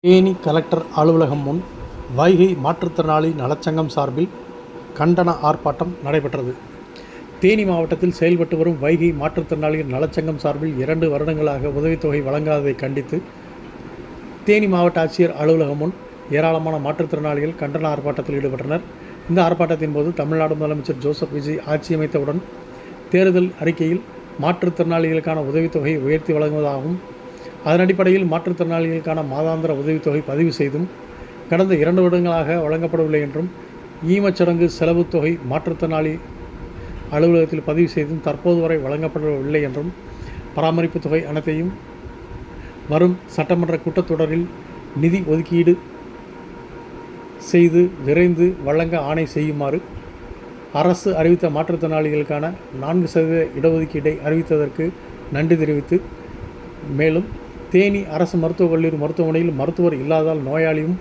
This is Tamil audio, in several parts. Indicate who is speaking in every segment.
Speaker 1: தேனி கலெக்டர் அலுவலகம் முன் வைகை மாற்றுத்திறனாளி நலச்சங்கம் சார்பில் கண்டன ஆர்ப்பாட்டம் நடைபெற்றது. தேனி மாவட்டத்தில் செயல்பட்டு வரும் வைகை மாற்றுத்திறனாளிகள் நலச்சங்கம் சார்பில் 2 வருடங்களாக உதவித்தொகை வழங்காததை கண்டித்து தேனி மாவட்ட ஆட்சியர் அலுவலகம் முன் ஏராளமான மாற்றுத்திறனாளிகள் கண்டன ஆர்ப்பாட்டத்தில் ஈடுபட்டனர். இந்த ஆர்ப்பாட்டத்தின் போது தமிழ்நாடு முதலமைச்சர் ஜோசப் விஜய் ஆட்சியமைத்தவுடன் தேர்தல் அறிக்கையில் மாற்றுத்திறனாளிகளுக்கான உதவித்தொகையை உயர்த்தி வழங்குவதாகவும், அதன் அடிப்படையில் மாற்றுத்திறனாளிகளுக்கான மாதாந்திர உதவித்தொகை பதிவு செய்தும் கடந்த 2 வருடங்களாக வழங்கப்படவில்லை என்றும், ஈமச்சடங்கு செலவுத் தொகை மாற்றுத்திறனாளி அலுவலகத்தில் பதிவு செய்தும் தற்போது வரை வழங்கப்படவில்லை என்றும், பராமரிப்பு தொகை அனைத்தையும் வரும் சட்டமன்ற கூட்டத்தொடரில் நிதி ஒதுக்கீடு செய்து விரைந்து வழங்க ஆணை செய்யுமாறு, அரசு அறிவித்த மாற்றுத்திறனாளிகளுக்கான 4% இடஒதுக்கீட்டை அறிவித்ததற்கு நன்றி தெரிவித்து, மேலும் தேனி அரசு மருத்துவக் கல்லூரி மருத்துவமனையில் மருத்துவர் இல்லாததால் நோயாளியும்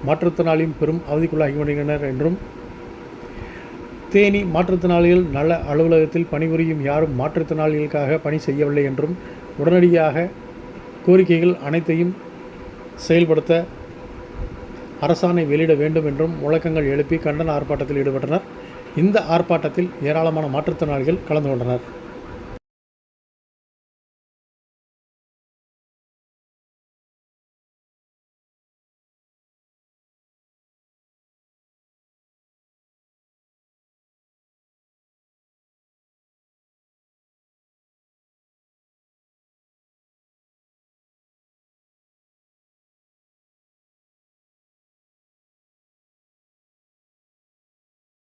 Speaker 1: மாற்றுத்திறனாளியும் பெரும் அவதிக்குள்ளாகி வருகின்றனர் என்றும், தேனி மாற்றுத்திறனாளிகள் நல அலுவலகத்தில் பணிபுரியும் யாரும் மாற்றுத்திறனாளிகளுக்காக பணி செய்யவில்லை என்றும், உடனடியாக கோரிக்கைகள் அனைத்தையும் செயல்படுத்த அரசாணை வெளியிட வேண்டும் என்றும் முழக்கங்கள் எழுப்பி கண்டன ஆர்ப்பாட்டத்தில் ஈடுபட்டனர். இந்த ஆர்ப்பாட்டத்தில் ஏராளமான மாற்றுத்திறனாளிகள் கலந்து கொண்டனர்.